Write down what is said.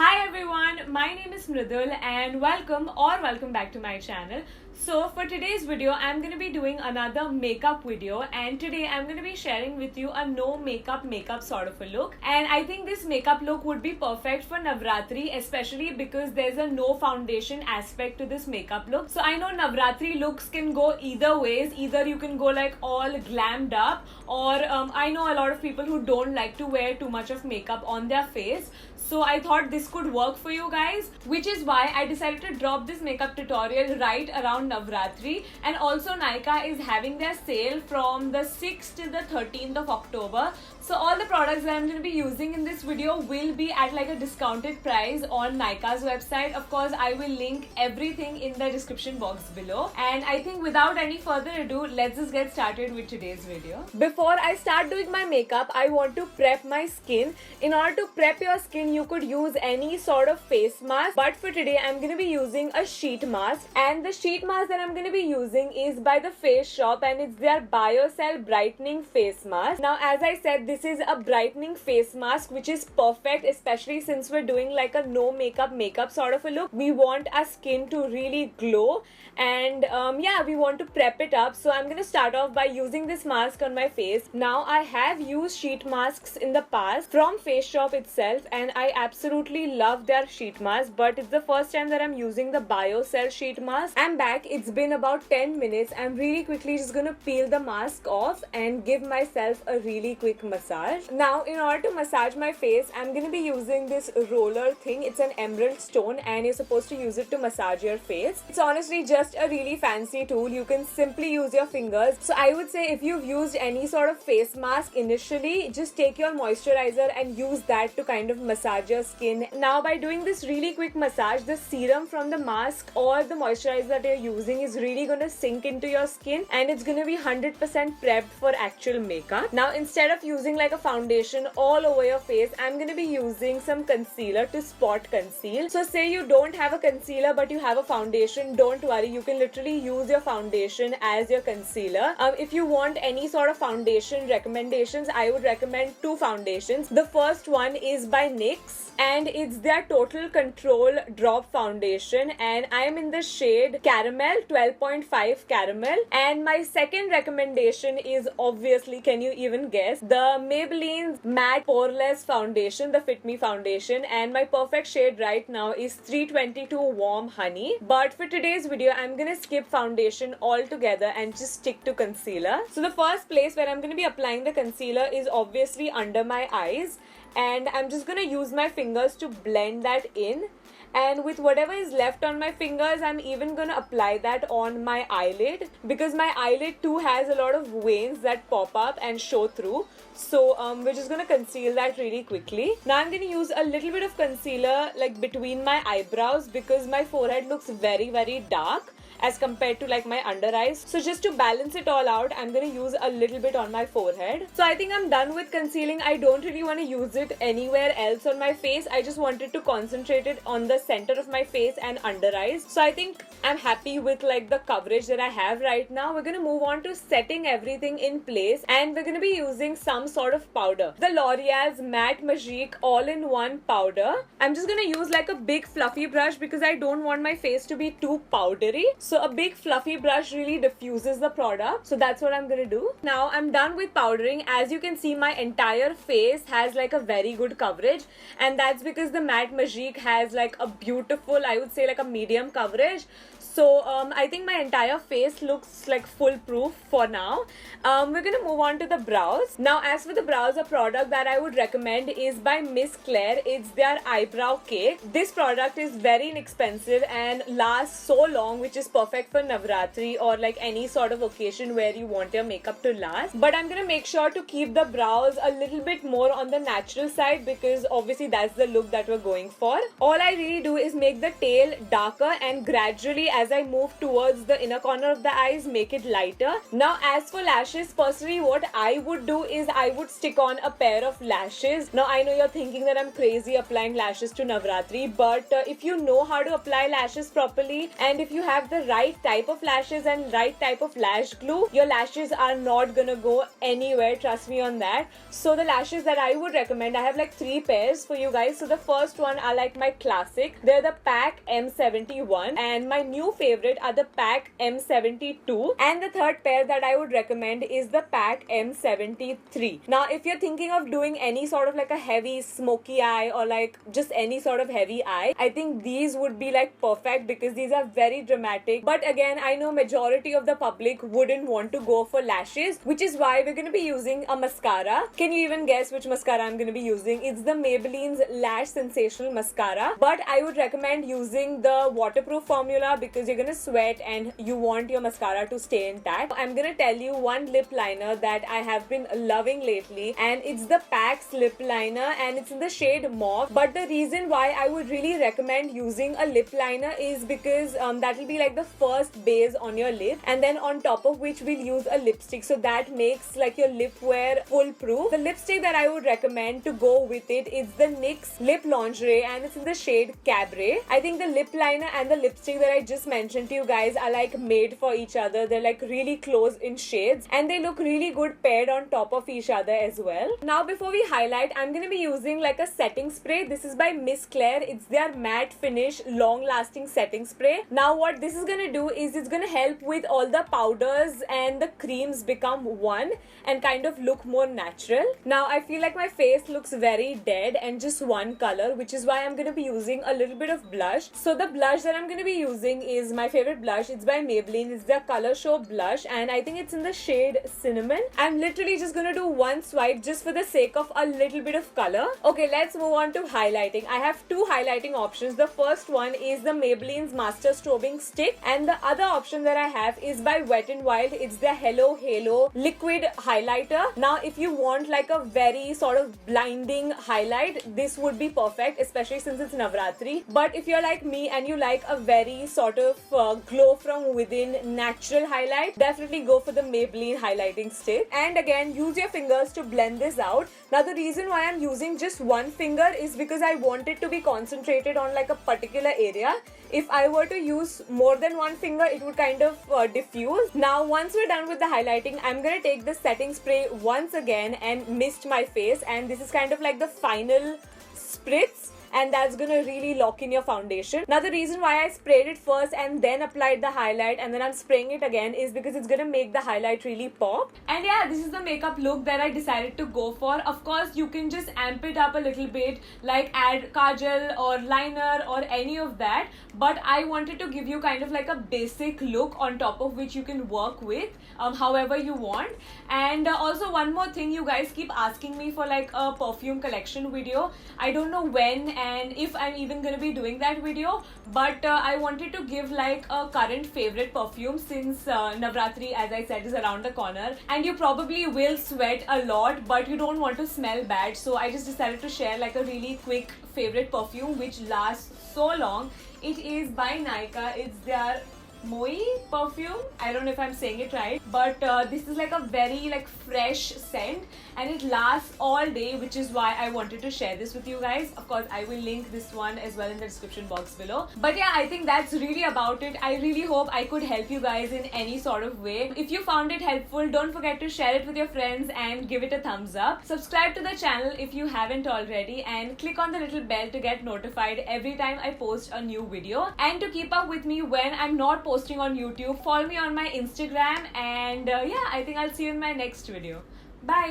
Hi everyone, my name is Mridul and welcome back to my channel. So for today's video, I'm going to be doing another makeup video, and today I'm going to be sharing with you a no makeup sort of a look. And I think this makeup look would be perfect for Navratri, especially because there's a no foundation aspect to this makeup look. So I know Navratri looks can go either ways. Either you can go like all glammed up, or I know a lot of people who don't like to wear too much of makeup on their face. So I thought this could work for you guys, which is why I decided to drop this makeup tutorial right around Navratri. And also Nykaa is having their sale from the 6th to the 13th of October. So all the products that I'm going to be using in this video will be at like a discounted price on Nykaa's website. Of course, I will link everything in the description box below. And I think without any further ado, let's just get started with today's video. Before I start doing my makeup, I want to prep my skin. In order to prep your skin, you could use any sort of face mask, but for today I'm going to be using a sheet mask, and the sheet mask that I'm going to be using is by the Face Shop, and it's their BioCell Brightening face mask. Now, as I said, this is a brightening face mask which is perfect, especially since we're doing like a no makeup sort of a look. We want our skin to really glow, and yeah, we want to prep it up. So I'm going to start off by using this mask on my face. Now, I have used sheet masks in the past from Face Shop itself, and I absolutely love their sheet mask, but it's the first time that I'm using the BioCell sheet mask. I'm back. It's been about 10 minutes. I'm really quickly just gonna peel the mask off and give myself a really quick massage. Now, in order to massage my face, I'm gonna be using this roller thing. It's an emerald stone, and you're supposed to use it to massage your face. It's honestly just a really fancy tool. You can simply use your fingers. So I would say if you've used any sort of face mask initially, just take your moisturizer and use that to kind of massage your skin. Now, by doing this really quick massage, the serum from the mask or the moisturizer that you're using is really going to sink into your skin, and it's going to be 100% prepped for actual makeup. Now, instead of using like a foundation all over your face, I'm going to be using some concealer to spot conceal. So say you don't have a concealer but you have a foundation, don't worry, you can literally use your foundation as your concealer. If you want any sort of foundation recommendations, I would recommend two foundations. The first one is by NYX, and it's their Total Control Drop Foundation, and I am in the shade Caramel, 12.5 Caramel. And my second recommendation is obviously, can you even guess, the Maybelline's Matte Poreless Foundation, the Fit Me Foundation, and my perfect shade right now is 322 Warm Honey. But for today's video, I'm gonna skip foundation altogether and just stick to concealer. So the first place where I'm gonna be applying the concealer is obviously under my eyes, and I'm just gonna use my fingers to blend that in. And with whatever is left on my fingers, I'm even gonna apply that on my eyelid, because my eyelid too has a lot of veins that pop up and show through. So we're just gonna conceal that really quickly. Now I'm gonna use a little bit of concealer like between my eyebrows, because my forehead looks very dark as compared to like my under eyes. So just to balance it all out, I'm gonna use a little bit on my forehead. So I think I'm done with concealing. I don't really want to use it anywhere else on my face. I just wanted to concentrate it on the center of my face and under eyes. So I think I'm happy with like the coverage that I have right now. We're gonna move on to setting everything in place, and we're gonna be using some sort of powder. The L'Oreal's Matte Magique All-in-One powder. I'm just gonna use like a big fluffy brush because I don't want my face to be too powdery. So a big fluffy brush really diffuses the product. So that's what I'm gonna do. Now I'm done with powdering. As you can see, my entire face has like a very good coverage, and that's because the Matte Magique has like a beautiful, I would say like a medium coverage. So I think my entire face looks like foolproof for now. We're gonna move on to the brows. Now, as for the brows, a product that I would recommend is by Miss Claire. It's their eyebrow cake. This product is very inexpensive and lasts so long, which is perfect for Navratri or like any sort of occasion where you want your makeup to last. But I'm gonna make sure to keep the brows a little bit more on the natural side, because obviously that's the look that we're going for. All I really do is make the tail darker, and gradually as I move towards the inner corner of the eyes, make it lighter. Now, as for lashes, personally what I would do is I would stick on a pair of lashes. Now, I know you're thinking that I'm crazy applying lashes to Navratri, but if you know how to apply lashes properly, and if you have the the right type of lashes and right type of lash glue, your lashes are not gonna go anywhere, trust me on that. So the lashes that I would recommend, I have like 3 pairs for you guys. So the first one are like my classic, they're the PAC M71, and my new favorite are the PAC M72, and the third pair that I would recommend is the PAC M73. Now if you're thinking of doing any sort of like a heavy smoky eye or like just any sort of heavy eye, I think these would be like perfect because these are very dramatic. But again, I know majority of the public wouldn't want to go for lashes, which is why we're going to be using a mascara. Can you even guess which mascara I'm going to be using? It's the Maybelline's Lash Sensational Mascara, but I would recommend using the waterproof formula because you're going to sweat and you want your mascara to stay intact. I'm going to tell you one lip liner that I have been loving lately, and it's the PAC's lip liner, and it's in the shade Mauve. But the reason why I would really recommend using a lip liner is because that will be like the first base on your lip, and then on top of which we'll use a lipstick, so that makes like your lip wear foolproof. The lipstick that I would recommend to go with it is the NYX Lip Lingerie, and it's in the shade Cabaret. I think the lip liner and the lipstick that I just mentioned to you guys are like made for each other. They're like really close in shades and they look really good paired on top of each other as well. Now before we highlight, I'm going to be using like a setting spray. This is by Miss Claire. It's their matte finish long lasting setting spray. Now what this is going to do is it's going to help with all the powders and the creams become one and kind of look more natural. Now I feel like my face looks very dead and just one color, which is why I'm going to be using a little bit of blush. So the blush that I'm going to be using is my favorite blush. It's by Maybelline. It's the Color Show blush, and I think it's in the shade Cinnamon. I'm literally just going to do one swipe just for the sake of a little bit of color. Okay, let's move on to highlighting. I have 2 highlighting options. The first one is the Maybelline's Master Strobing Stick, and the other option that I have is by Wet n Wild. It's the Hello Halo liquid highlighter. Now if you want like a very sort of blinding highlight, this would be perfect, especially since it's Navratri. But if you're like me and you like a very sort of glow from within natural highlight, definitely go for the Maybelline highlighting stick. And again, use your fingers to blend this out. Now the reason why I'm using just one finger is because I want it to be concentrated on like a particular area. If I were to use more than one finger, it would kind of diffuse. Now once we're done with the highlighting, I'm going to take the setting spray once again and mist my face, and this is kind of like the final spritz, and that's gonna really lock in your foundation. Now the reason why I sprayed it first and then applied the highlight and then I'm spraying it again is because it's gonna make the highlight really pop. And yeah, this is the makeup look that I decided to go for. Of course, you can just amp it up a little bit, like add kajal or liner or any of that, but I wanted to give you kind of like a basic look on top of which you can work with however you want. And also one more thing, you guys keep asking me for like a perfume collection video. I don't know when and if I'm even gonna be doing that video, but I wanted to give like a current favorite perfume since Navratri, as I said, is around the corner and you probably will sweat a lot but you don't want to smell bad, so I just decided to share like a really quick favorite perfume which lasts so long. It is by Nykaa. It's their Mauve perfume. I don't know if I'm saying it right, but this is like a very like fresh scent and it lasts all day, which is why I wanted to share this with you guys. Of course, I will link this one as well in the description box below. But yeah, I think that's really about it. I really hope I could help you guys in any sort of way. If you found it helpful, don't forget to share it with your friends and give it a thumbs up. Subscribe to the channel if you haven't already and click on the little bell to get notified every time I post a new video. And to keep up with me when I'm not posting on YouTube, follow me on my Instagram, and yeah, I think I'll see you in my next video. Bye.